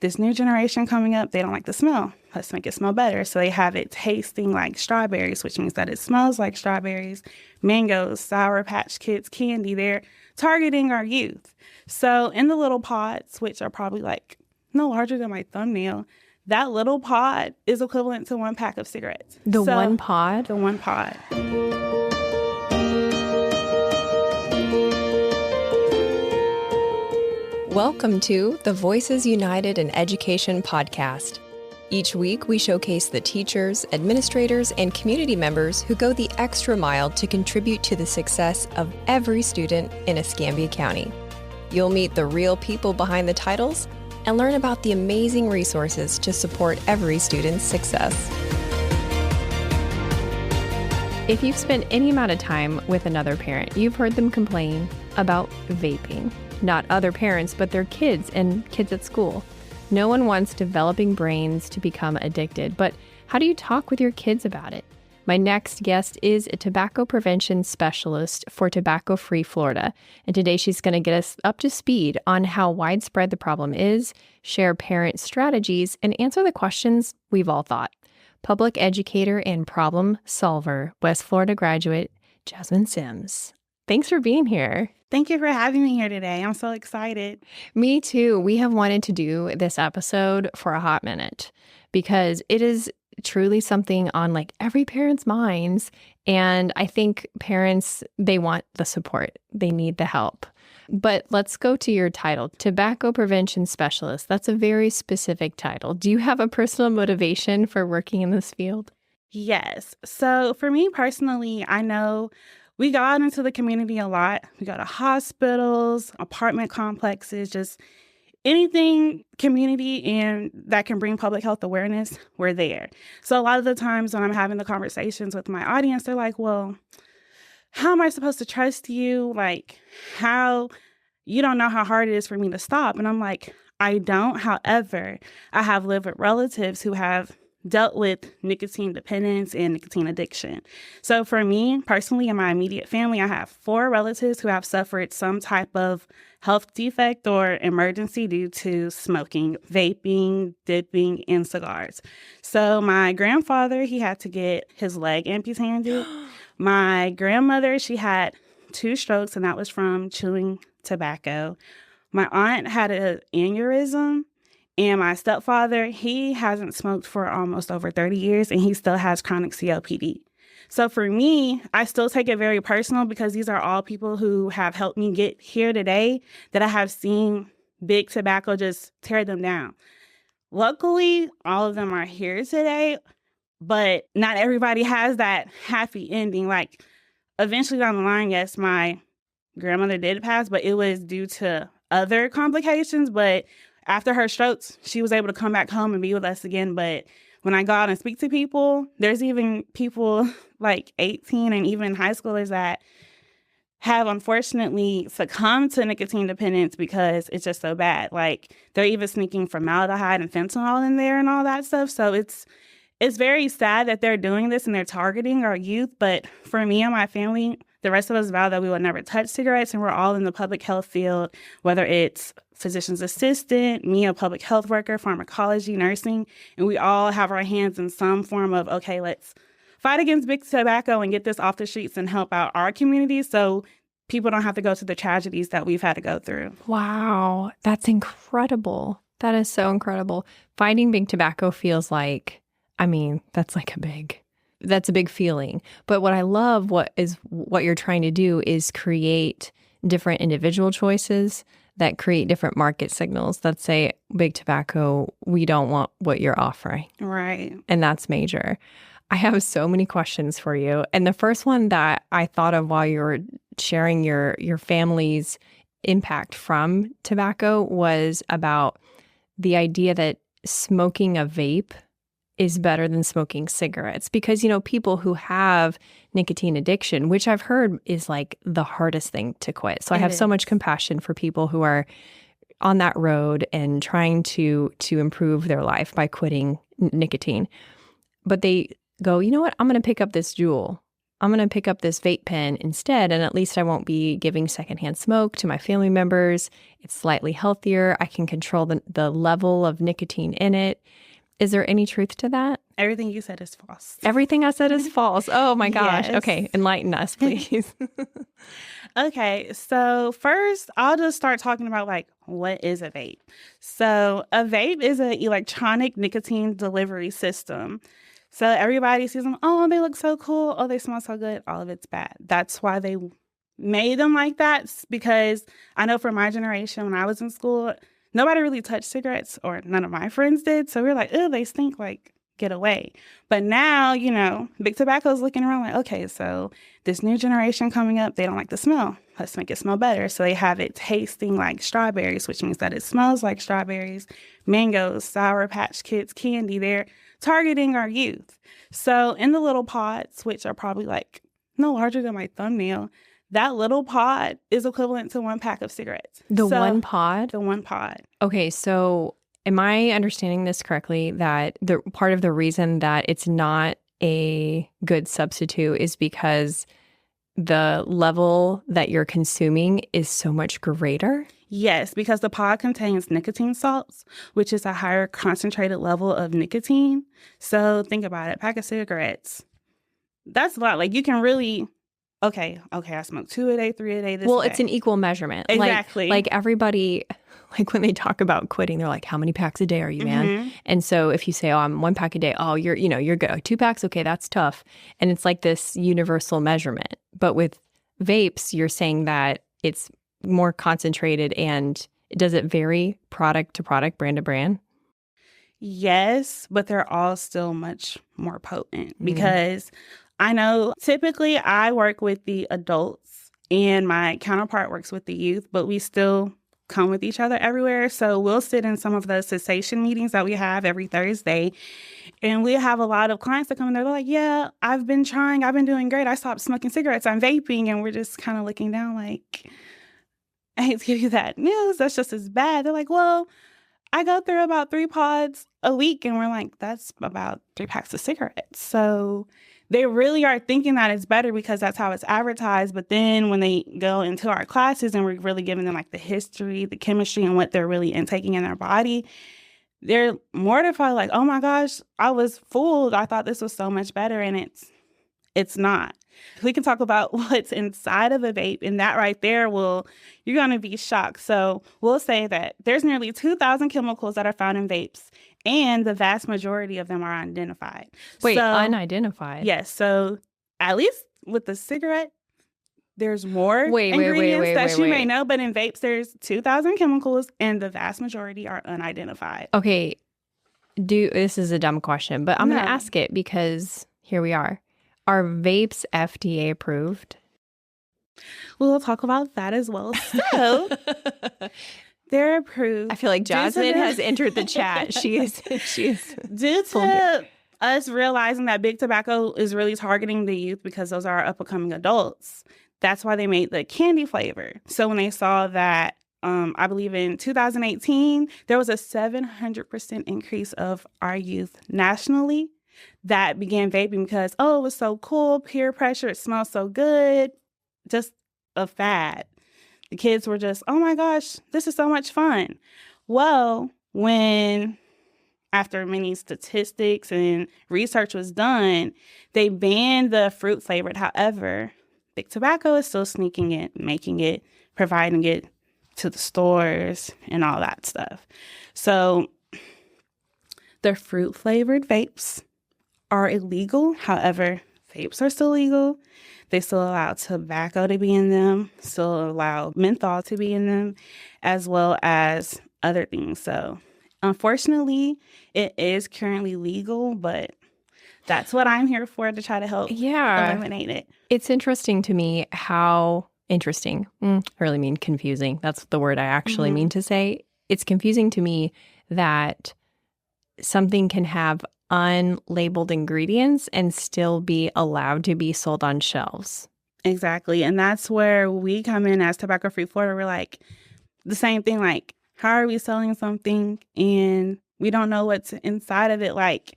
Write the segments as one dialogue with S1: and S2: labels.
S1: this new generation coming up, they don't like the smell. Let's make it smell better. So they have it tasting like strawberries, which means that it smells like strawberries, mangoes, Sour Patch Kids, candy. They're targeting our youth. So in the little pods, which are probably like no larger than my thumbnail, that little pod is equivalent to 1 pack of cigarettes.
S2: One pod?
S1: The one pod.
S2: Welcome to the Voices United in Education podcast. Each week, we showcase the teachers, administrators, and community members who go the extra mile to contribute to the success of every student in Escambia County. You'll meet the real people behind the titles and learn about the amazing resources to support every student's success. If you've spent any amount of time with another parent, you've heard them complain about vaping. Not other parents, but their kids and kids at school. No one wants developing brains to become addicted, but how do you talk with your kids about it? My next guest is a tobacco prevention specialist for Tobacco Free Florida, and today she's going to get us up to speed on how widespread the problem is, share parent strategies, and answer the questions we've all thought. Public educator and problem solver, West Florida graduate, Jasmine Simms. Thanks for being here.
S1: Thank you for having me here today. I'm so excited.
S2: Me too. We have wanted to do this episode for a hot minute because it is truly something on like every parent's minds. And I think parents, they want the support. They need the help. But let's go to your title, Tobacco Prevention Specialist. That's a very specific title. Do you have a personal motivation for working in this field?
S1: Yes. So for me personally, I know we go out into the community a lot. We go to hospitals, apartment complexes, just anything community and that can bring public health awareness, we're there. So a lot of the times when I'm having the conversations with my audience, they're like, well, how am I supposed to trust you? Like, how you don't know how hard it is for me to stop. And I'm like, I don't. However, I have lived with relatives who have dealt with nicotine dependence and nicotine addiction. So for me personally, in my immediate family, I have 4 relatives who have suffered some type of health defect or emergency due to smoking, vaping, dipping, and cigars. So my grandfather, he had to get his leg amputated. My grandmother, she had 2 strokes, and that was from chewing tobacco. My aunt had an aneurysm. And my stepfather, he hasn't smoked for almost over 30 years, and he still has chronic COPD. So for me, I still take it very personal because these are all people who have helped me get here today that I have seen big tobacco just tear them down. Luckily, all of them are here today, but not everybody has that happy ending. Like eventually down the line, yes, my grandmother did pass, but it was due to other complications. But after her strokes, she was able to come back home and be with us again. But when I go out and speak to people, there's even people like 18 and even high schoolers that have unfortunately succumbed to nicotine dependence because it's just so bad. Like they're even sneaking formaldehyde and fentanyl in there and all that stuff. So it's very sad that they're doing this and they're targeting our youth. But for me and my family, the rest of us vow that we will never touch cigarettes, and we're all in the public health field, whether it's physician's assistant, me, a public health worker, pharmacology, nursing, and we all have our hands in some form of, okay, let's fight against big tobacco and get this off the streets and help out our community so people don't have to go through the tragedies that we've had to go through.
S2: Wow, that's incredible. That is so incredible. Fighting big tobacco feels like, that's a big feeling. But what I love, what you're trying to do is create different individual choices that create different market signals that say, big tobacco, we don't want what you're offering.
S1: Right.
S2: And that's major. I have so many questions for you. And the first one that I thought of while you were sharing your family's impact from tobacco was about the idea that smoking a vape is better than smoking cigarettes because, people who have nicotine addiction, which I've heard is like the hardest thing to quit. So I have so much compassion for people who are on that road and trying to improve their life by quitting nicotine. But they go, you know what? I'm going to pick up this Juul I'm going to pick up this vape pen instead, and at least I won't be giving secondhand smoke to my family members. It's slightly healthier. I can control the level of nicotine in it. Is there any truth to that?
S1: Everything you said is false.
S2: Everything I said is false. Oh my gosh.
S1: Yes.
S2: Okay, enlighten us, please.
S1: Okay, so first I'll just start talking about like what is a vape. So a vape is an electronic nicotine delivery system. So everybody sees them, oh, they look so cool, oh, they smell so good. All of it's bad. That's why they made them like that, because I know for my generation when I was in school, nobody really touched cigarettes, or none of my friends did. So we were like, oh, they stink, like get away. But now, Big Tobacco is looking around like, okay, so this new generation coming up, they don't like the smell. Let's make it smell better. So they have it tasting like strawberries, which means that it smells like strawberries, mangoes, Sour Patch Kids, candy. They're targeting our youth. So in the little pods, which are probably like no larger than my thumbnail, that little pod is equivalent to 1 pack of cigarettes.
S2: One pod?
S1: The 1 pod.
S2: Okay, so am I understanding this correctly, that the part of the reason that it's not a good substitute is because the level that you're consuming is so much greater?
S1: Yes, because the pod contains nicotine salts, which is a higher concentrated level of nicotine. So think about it, pack of cigarettes. That's a lot. Like you can really, okay, I smoke 2 a day, 3 a day, this
S2: Well,
S1: a day.
S2: it's an equal measurement.
S1: Exactly.
S2: Like everybody, like when they talk about quitting, they're like, how many packs a day are you, man?
S1: Mm-hmm.
S2: And so if you say, oh, I'm 1 pack a day, oh, you're good. 2 packs, okay, that's tough. And it's like this universal measurement. But with vapes, you're saying that it's more concentrated, and does it vary product to product, brand to brand?
S1: Yes, but they're all still much more potent because I know typically I work with the adults and my counterpart works with the youth, but we still come with each other everywhere. So we'll sit in some of the cessation meetings that we have every Thursday, and we have a lot of clients that come in there. They're like, yeah, I've been doing great. I stopped smoking cigarettes. I'm vaping. And we're just kind of looking down like, I hate to give you that news. That's just as bad. They're like, well, I go through about 3 pods a week. And we're like, that's about 3 packs of cigarettes. So they really are thinking that it's better because that's how it's advertised. But then when they go into our classes and we're really giving them like the history, the chemistry, and what they're really intaking in their body, they're mortified like, oh my gosh, I was fooled. I thought this was so much better. And it's not. We can talk about what's inside of a vape, and that right there you're going to be shocked. So we'll say that there's nearly 2,000 chemicals that are found in vapes, and the vast majority of them are unidentified.
S2: Wait, unidentified?
S1: Yes. So at least with the cigarette, there's more ingredients that you may know, but in vapes, there's 2,000 chemicals, and the vast majority are unidentified.
S2: Okay. This is a dumb question, but I'm going to ask it because here we are. Are vapes FDA approved?
S1: We'll talk about that as well. So they're approved.
S2: I feel like Jasmine has entered the chat. She is
S1: due to us realizing that Big Tobacco is really targeting the youth because those are our up-and-coming adults. That's why they made the candy flavor. So when they saw that, I believe in 2018, there was a 700% increase of our youth nationally that began vaping because, it was so cool, peer pressure, it smells so good, just a fad. The kids were just, oh my gosh, this is so much fun. Well, when after many statistics and research was done, they banned the fruit flavored. However, Big Tobacco is still sneaking it, making it, providing it to the stores and all that stuff. So the fruit flavored vapes are illegal. However, vapes are still legal. They still allow tobacco to be in them, still allow menthol to be in them, as well as other things. So unfortunately, it is currently legal, but that's what I'm here for, to try to help eliminate it.
S2: It's interesting to me how interesting. I really mean confusing. That's the word I actually mean to say. It's confusing to me that something can have unlabeled ingredients and still be allowed to be sold on shelves.
S1: Exactly. And that's where we come in as Tobacco Free Florida. We're like, the same thing, like, how are we selling something and we don't know what's inside of it? Like,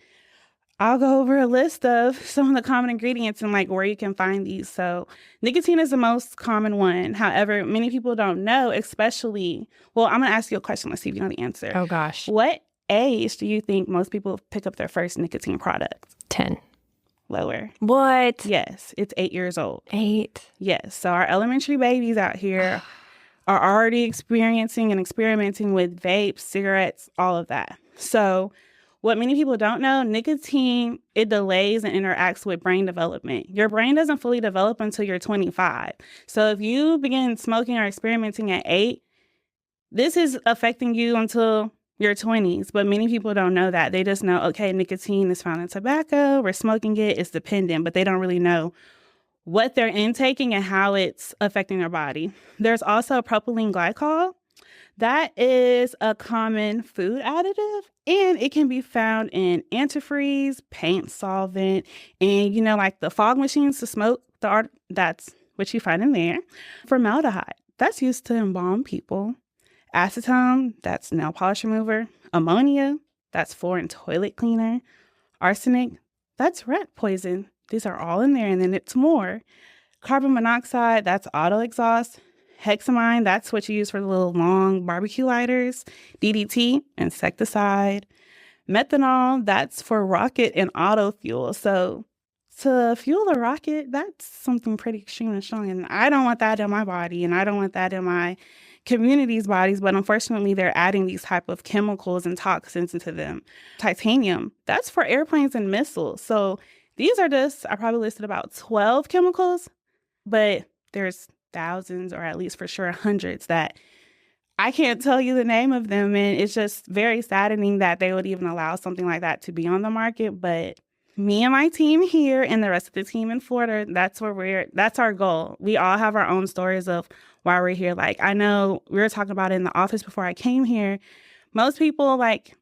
S1: I'll go over a list of some of the common ingredients and like where you can find these. So nicotine is the most common one. However, many people don't know, especially, well, I'm going to ask you a question. Let's see if you know the answer.
S2: Oh, gosh.
S1: What age do you think most people pick up their first nicotine product?
S2: 10.
S1: Lower.
S2: What?
S1: Yes, it's 8 years old.
S2: 8?
S1: Yes. So our elementary babies out here are already experiencing and experimenting with vapes, cigarettes, all of that. So what many people don't know, nicotine, it delays and interacts with brain development. Your brain doesn't fully develop until you're 25. So if you begin smoking or experimenting at 8, this is affecting you until your 20s. But many people don't know that. They just know, okay, nicotine is found in tobacco, we're smoking it, it's dependent, but they don't really know what they're intaking and how it's affecting their body. There's also propylene glycol. That is a common food additive, and it can be found in antifreeze, paint solvent, and, like the fog machines to smoke, that's what you find in there. Formaldehyde, that's used to embalm people. Acetone, that's nail polish remover. Ammonia, that's floor and toilet cleaner. Arsenic, that's rat poison. These are all in there, and then it's more. Carbon monoxide, that's auto exhaust. Hexamine, that's what you use for the little long barbecue lighters. DDT, insecticide. Methanol, that's for rocket and auto fuel. So to fuel a rocket, that's something pretty extreme and strong. And I don't want that in my body, and I don't want that in my community's bodies. But unfortunately, they're adding these type of chemicals and toxins into them. Titanium, that's for airplanes and missiles. So these are just, I probably listed about 12 chemicals, but there's thousands, or at least for sure hundreds, that I can't tell you the name of them. And it's just very saddening that they would even allow something like that to be on the market. But me and my team here and the rest of the team in Florida, that's our goal. We all have our own stories of why we're here. Like, I know we were talking about it in the office before I came here. Most people, like,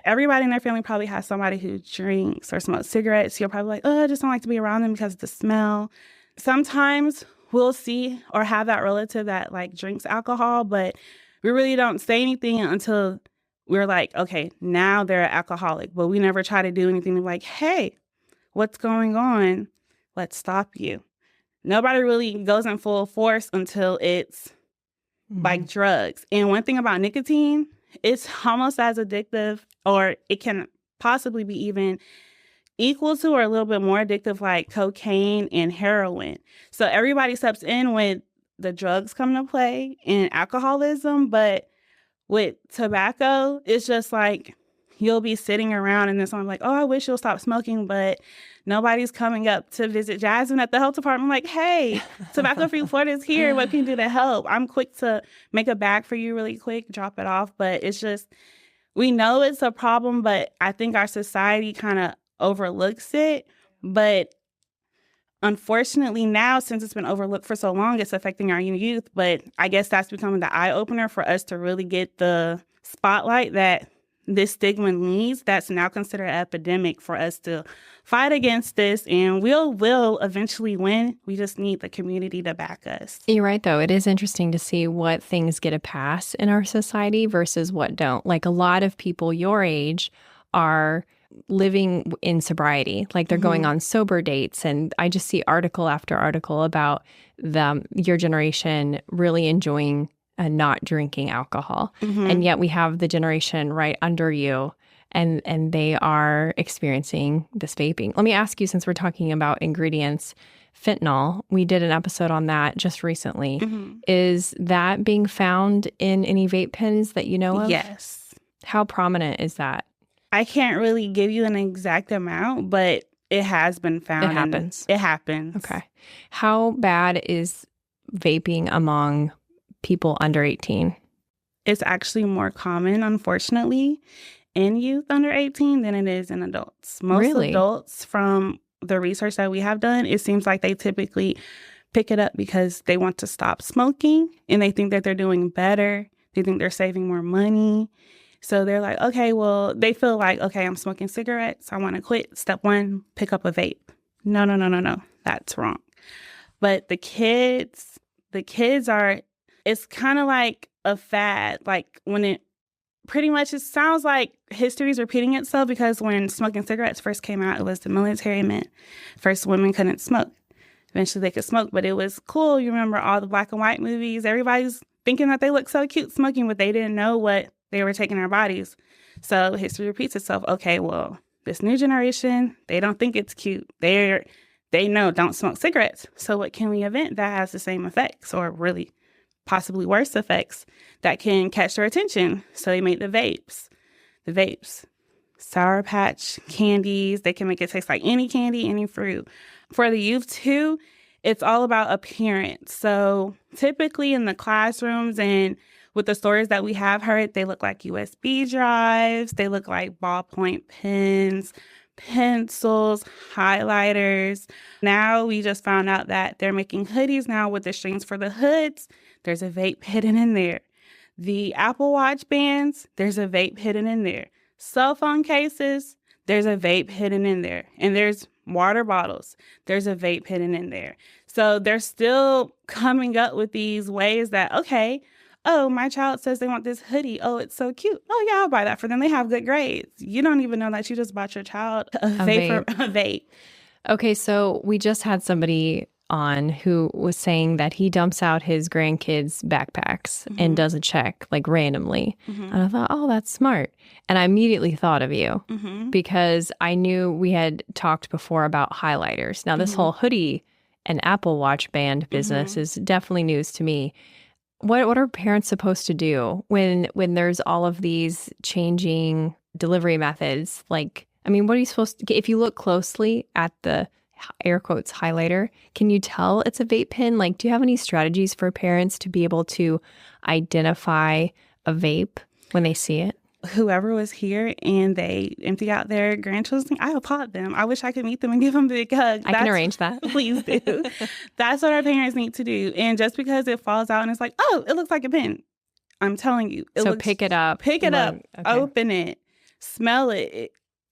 S1: everybody in their family probably has somebody who drinks or smokes cigarettes. You're probably like, oh, I just don't like to be around them because of the smell. Sometimes we'll see or have that relative that like drinks alcohol, but we really don't say anything until we're like, okay, now they're an alcoholic. But we never try to do anything like, hey, what's going on? Let's stop you. Nobody really goes in full force until it's like drugs. And one thing about nicotine, it's almost as addictive, or it can possibly be even equal to or a little bit more addictive, like cocaine and heroin. So everybody steps in when the drugs come to play and alcoholism, but with tobacco, it's just like you'll be sitting around and then someone's like, oh, I wish you'll stop smoking, but nobody's coming up to visit Jasmine at the health department like, hey, Tobacco Free Florida is here. What can you do to help? I'm quick to make a bag for you really quick, drop it off. But it's just, we know it's a problem, but I think our society kind of overlooks it. But unfortunately now, since it's been overlooked for so long, it's affecting our youth. But I guess that's becoming the eye-opener for us to really get the spotlight that this stigma needs. That's now considered an epidemic for us to fight against this. And we'll eventually win. We just need the community to back us.
S2: You're right, though. It is interesting to see what things get a pass in our society versus what don't. Like, a lot of people your age are living in sobriety, like they're going on sober dates. And I just see article after article about your generation really enjoying not drinking alcohol. And yet we have the generation right under you, and they are experiencing this vaping. Let me ask you, since we're talking about ingredients, fentanyl, we did an episode on that just recently. Is that being found in any vape pens that you know of?
S1: Yes.
S2: How prominent is that?
S1: I can't really give you an exact amount, but it has been found.
S2: It happens.
S1: It happens.
S2: Okay. How bad is vaping among people under 18?
S1: It's actually more common, unfortunately, in youth under 18 than it is in adults. Most adults, from the research that we have done, it seems like they typically pick it up because they want to stop smoking and they think that they're doing better. They think they're saving more money. So they're like, okay, well, they feel like, okay, I'm smoking cigarettes. I want to quit. Step one, pick up a vape. No. That's wrong. But the kids are, it's kind of like a fad. Like when it pretty much it sounds like history is repeating itself, because when smoking cigarettes first came out, it was the military meant first women couldn't smoke. Eventually they could smoke, but it was cool. You remember all the black and white movies. Everybody's thinking that they look so cute smoking, but they didn't know what they were taking in their bodies. So history repeats itself. Okay, well, this new generation, they don't think it's cute. They know don't smoke cigarettes. So what can we invent that has the same effects, or really possibly worse effects, that can catch their attention? So they made the vapes. The vapes, Sour Patch candies. They can make it taste like any candy, any fruit. For the youth too, it's all about appearance. So typically in the classrooms and with the stories that we have heard, they look like USB drives. They look like ballpoint pens, pencils, highlighters. Now we just found out that they're making hoodies now with the strings for the hoods. There's a vape hidden in there. The Apple Watch bands, there's a vape hidden in there. Cell phone cases, there's a vape hidden in there. And there's water bottles, there's a vape hidden in there. So they're still coming up with these ways that, okay, oh, my child says they want this hoodie. Oh, it's so cute. Oh, yeah, I'll buy that for them. They have good grades. You don't even know that you just bought your child a vape.
S2: Okay, so we just had somebody on who was saying that he dumps out his grandkids' backpacks and does a check like randomly. And I thought, oh, that's smart. And I immediately thought of you because I knew we had talked before about highlighters. Now, this whole hoodie and Apple Watch band business is definitely news to me. What are parents supposed to do when there's all of these changing delivery methods? Like, I mean, what are you supposed to, if you look closely at the air quotes highlighter, can you tell it's a vape pen? Like, do you have any strategies for parents to be able to identify a vape when they see it?
S1: Whoever was here and they empty out their grandchildren, I applaud them. I wish I could meet them and give them a big hug.
S2: I can arrange that.
S1: Please do. That's what our parents need to do. And just because it falls out and it's like, oh, it looks like a pen, I'm telling you.
S2: Pick it up.
S1: Pick it up. Okay. Open it. Smell it.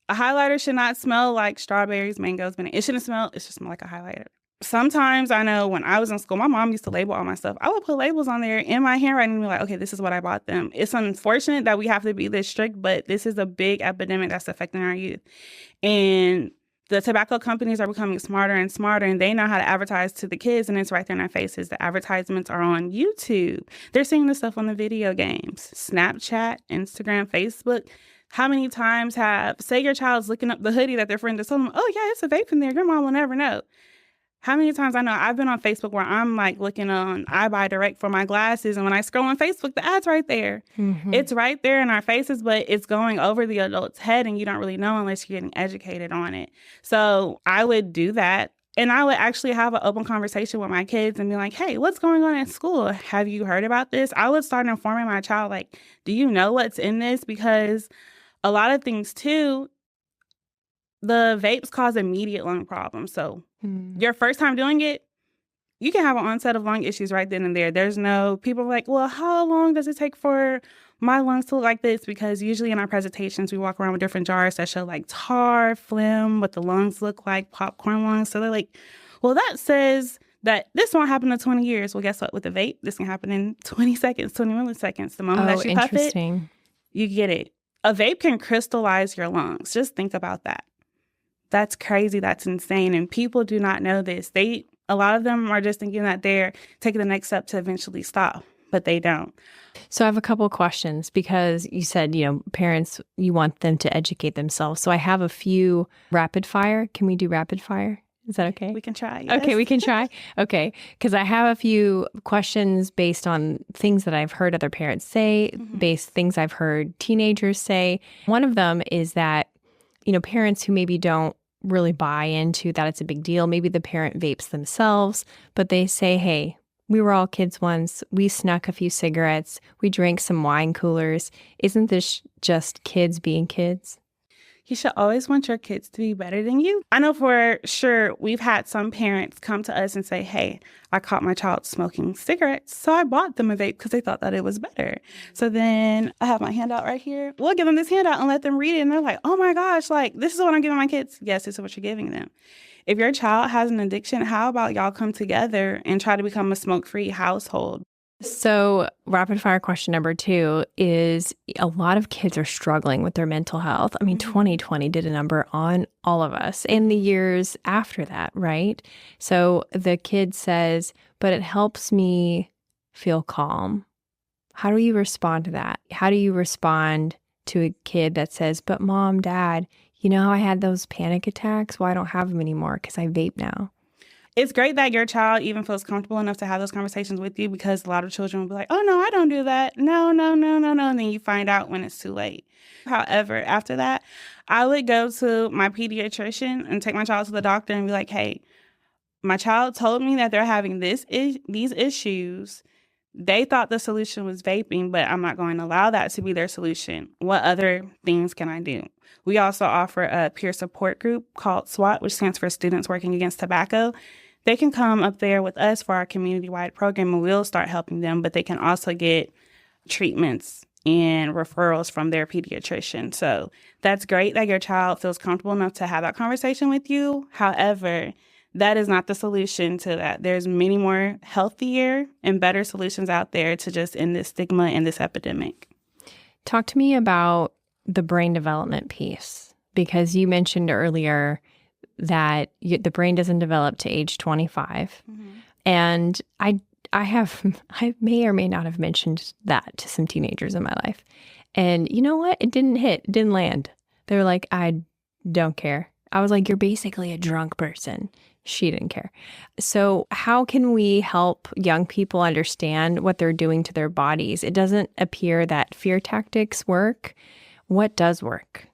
S1: A highlighter should not smell like strawberries, mangoes, bananas. It shouldn't smell. It should smell like a highlighter. Sometimes I know when I was in school, my mom used to label all my stuff. I would put labels on there in my handwriting and be like, okay, this is what I bought them. It's unfortunate that we have to be this strict, but this is a big epidemic that's affecting our youth. And the tobacco companies are becoming smarter and smarter, and they know how to advertise to the kids, and it's right there in their faces. The advertisements are on YouTube. They're seeing this stuff on the video games, Snapchat, Instagram, Facebook. How many times say your child's looking up the hoodie that their friend is telling them, oh, yeah, it's a vape in there. Your mom will never know. How many times I know I've been on Facebook where I'm like looking on iBuyDirect for my glasses, and when I scroll on Facebook, the ad's right there. It's right there in our faces, but it's going over the adult's head, and you don't really know unless you're getting educated on it. So I would do that. And I would actually have an open conversation with my kids and be like, hey, what's going on at school? Have you heard about this? I would start informing my child, like, do you know what's in this? Because a lot of things, too, the vapes cause immediate lung problems. So your first time doing it, you can have an onset of lung issues right then and there. There's no, people are like, well, how long does it take for my lungs to look like this? Because usually in our presentations, we walk around with different jars that show like tar, phlegm, what the lungs look like, popcorn lungs. So they're like, well, that says that this won't happen in 20 years. Well, guess what? With the vape, this can happen in 20 seconds, 20 milliseconds. The moment that you puff it, you get it. A vape can crystallize your lungs. Just think about that. That's crazy. That's insane. And people do not know this. A lot of them are just thinking that they're taking the next step to eventually stop, but they don't.
S2: So I have a couple of questions because you said, parents, you want them to educate themselves. So I have a few rapid fire. Can we do rapid fire? Is that okay?
S1: We can try. Yes.
S2: Okay, we can try. Okay, because I have a few questions based on things that I've heard other parents say, things I've heard teenagers say. One of them is that, parents who maybe don't really buy into that it's a big deal. Maybe the parent vapes themselves, but they say, hey, we were all kids once. We snuck a few cigarettes. We drank some wine coolers. Isn't this just kids being kids?
S1: You should always want your kids to be better than you. I know for sure we've had some parents come to us and say, hey, I caught my child smoking cigarettes, so I bought them a vape because they thought that it was better. So then I have my handout right here. We'll give them this handout and let them read it. And they're like, oh my gosh, like this is what I'm giving my kids. Yes, this is what you're giving them. If your child has an addiction, how about y'all come together and try to become a smoke-free household?
S2: So, rapid fire question number 2 is a lot of kids are struggling with their mental health. I mean, 2020 did a number on all of us and the years after that, right? So the kid says, but it helps me feel calm. How do you respond to that? How do you respond to a kid that says, but mom, dad, you know how I had those panic attacks? Well, I don't have them anymore because I vape now.
S1: It's great that your child even feels comfortable enough to have those conversations with you, because a lot of children will be like, oh, no, I don't do that. No, no, no, no, no. And then you find out when it's too late. However, after that, I would go to my pediatrician and take my child to the doctor and be like, hey, my child told me that they're having these issues. They thought the solution was vaping, but I'm not going to allow that to be their solution. What other things can I do? We also offer a peer support group called SWAT, which stands for Students Working Against Tobacco. They can come up there with us for our community-wide program, and we'll start helping them, but they can also get treatments and referrals from their pediatrician. So that's great that your child feels comfortable enough to have that conversation with you. However, that is not the solution to that. There's many more healthier and better solutions out there to just end this stigma and this epidemic.
S2: Talk to me about the brain development piece, because you mentioned earlier that the brain doesn't develop to age 25. Mm-hmm. And I may or may not have mentioned that to some teenagers in my life. And you know what? It didn't land. They were like, I don't care. I was like, you're basically a drunk person. She didn't care. So how can we help young people understand what they're doing to their bodies? It doesn't appear that fear tactics work. What does work?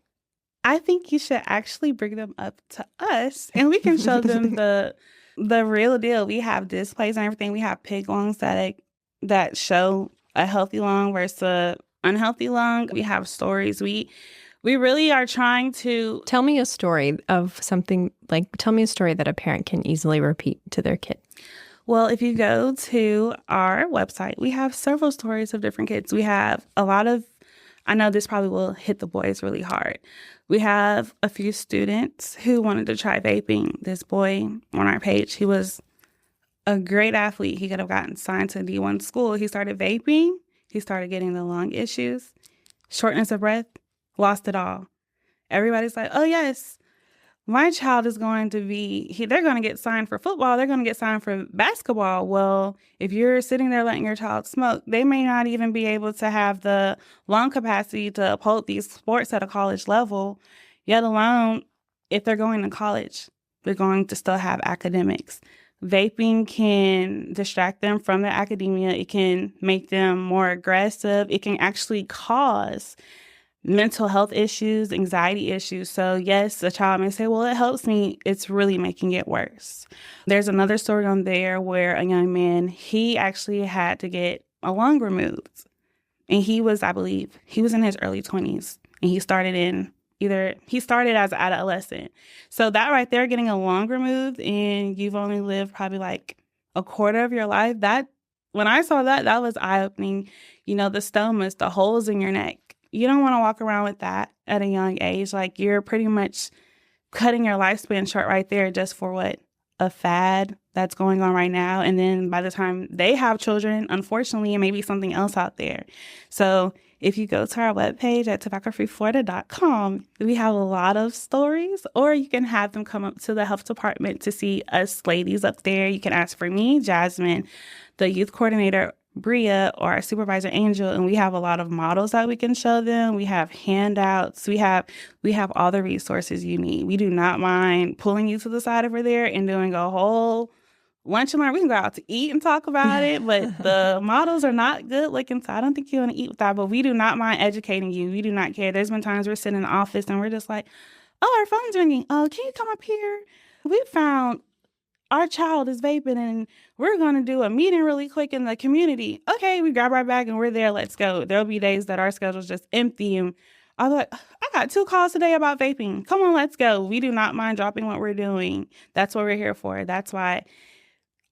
S1: I think you should actually bring them up to us, and we can show them the real deal. We have displays and everything. We have pig lungs that show a healthy lung versus an unhealthy lung. We have stories. We really are trying to...
S2: Tell me a story of something, tell me a story that a parent can easily repeat to their kid.
S1: Well, if you go to our website, we have several stories of different kids. We have a lot of... I know this probably will hit the boys really hard. We have a few students who wanted to try vaping. This boy on our page, he was a great athlete. He could have gotten signed to D1 school. He started vaping. He started getting the lung issues, shortness of breath, lost it all. Everybody's like, oh, yes, my child is going to be, they're going to get signed for football. They're going to get signed for basketball. Well, if you're sitting there letting your child smoke, they may not even be able to have the lung capacity to uphold these sports at a college level, yet alone if they're going to college, they're going to still have academics. Vaping can distract them from their academia. It can make them more aggressive. It can actually cause mental health issues, anxiety issues. So yes, a child may say, well, it helps me. It's really making it worse. There's another story on there where a young man, he actually had to get a lung removed. And he was, I believe, he was in his early 20s. And he started as an adolescent. So that right there, getting a lung removed and you've only lived probably like a quarter of your life, when I saw that, that was eye-opening. You know, the stomas, the holes in your neck. You don't want to walk around with that at a young age. Like, you're pretty much cutting your lifespan short right there just for what? A fad that's going on right now. And then by the time they have children, unfortunately, it may be something else out there. So if you go to our webpage at tobaccofreeflorida.com, we have a lot of stories, or you can have them come up to the health department to see us ladies up there. You can ask for me, Jasmine, the youth coordinator, Bria, or our supervisor Angel, and we have a lot of models that we can show them. We have handouts. We have all the resources you need. We do not mind pulling you to the side over there and doing a whole lunch and learn. We can go out to eat and talk about it, but the models are not good looking, so I don't think you want to eat with that, but we do not mind educating you. We do not care. There's been times we're sitting in the office and we're just like, oh, our phone's ringing. Oh, can you come up here? We found our child is vaping and we're going to do a meeting really quick in the community. Okay, we grab our bag and we're there. Let's go. There'll be days that our schedule's just empty. And I was like, I got 2 calls today about vaping. Come on, let's go. We do not mind dropping what we're doing. That's what we're here for. That's why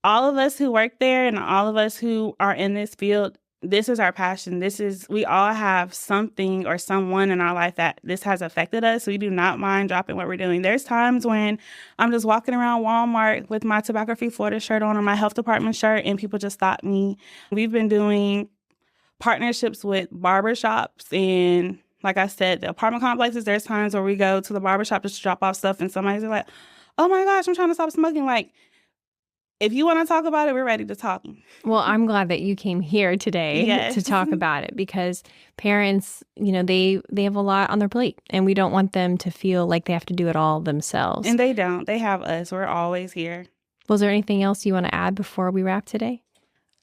S1: all of us who work there and all of us who are in this field, this is our passion. We all have something or someone in our life that this has affected us. We do not mind dropping what we're doing. There's times when I'm just walking around Walmart with my Tobacco Free Florida shirt on or my health department shirt, and people just stop me. We've been doing partnerships with barbershops and, like I said, the apartment complexes. There's times where we go to the barbershop just to drop off stuff, and somebody's like, oh my gosh, I'm trying to stop smoking. Like, if you want to talk about it, we're ready to talk.
S2: Well, I'm glad that you came here today to talk about it, because parents, they have a lot on their plate, and we don't want them to feel like they have to do it all themselves.
S1: And they don't. They have us. We're always here.
S2: Was there anything else you want to add before we wrap today?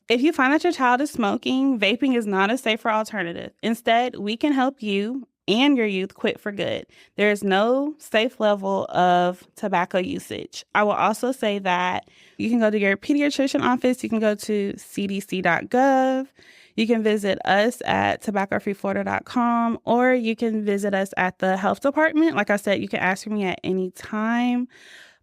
S1: If you find that your child is smoking, vaping is not a safer alternative. Instead, we can help you and your youth quit for good. There is no safe level of tobacco usage. I will also say that you can go to your pediatrician office. You can go to cdc.gov. You can visit us at tobaccofreeflorida.com, or you can visit us at the health department. Like I said, you can ask for me at any time.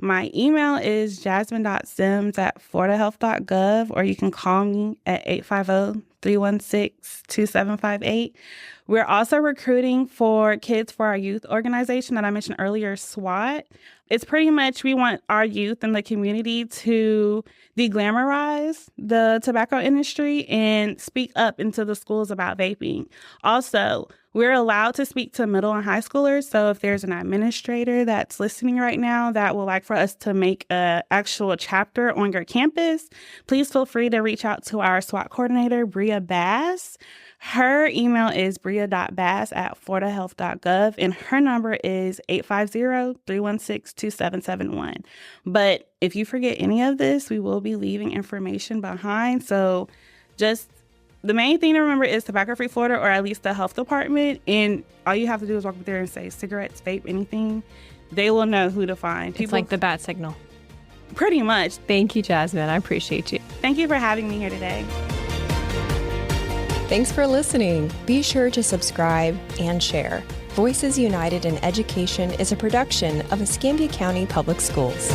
S1: My email is jasmine.simms@floridahealth.gov, or you can call me at 850-316-2758. We're also recruiting for Kids for Our Youth organization that I mentioned earlier, SWAT. It's pretty much, we want our youth in the community to de-glamorize the tobacco industry and speak up into the schools about vaping. Also, we're allowed to speak to middle and high schoolers. So if there's an administrator that's listening right now that would like for us to make an actual chapter on your campus, please feel free to reach out to our SWAT coordinator, Bria Bass. Her email is bria.bass@floridahealth.gov, and her number is 850-316-2771. But if you forget any of this, we will be leaving information behind. So just the main thing to remember is Tobacco Free Florida, or at least the health department. And all you have to do is walk up there and say cigarettes, vape, anything. They will know who to find.
S2: It's like the bat signal.
S1: Pretty much.
S2: Thank you, Jasmine. I appreciate you.
S1: Thank you for having me here today.
S3: Thanks for listening. Be sure to subscribe and share. Voices United in Education is a production of Escambia County Public Schools.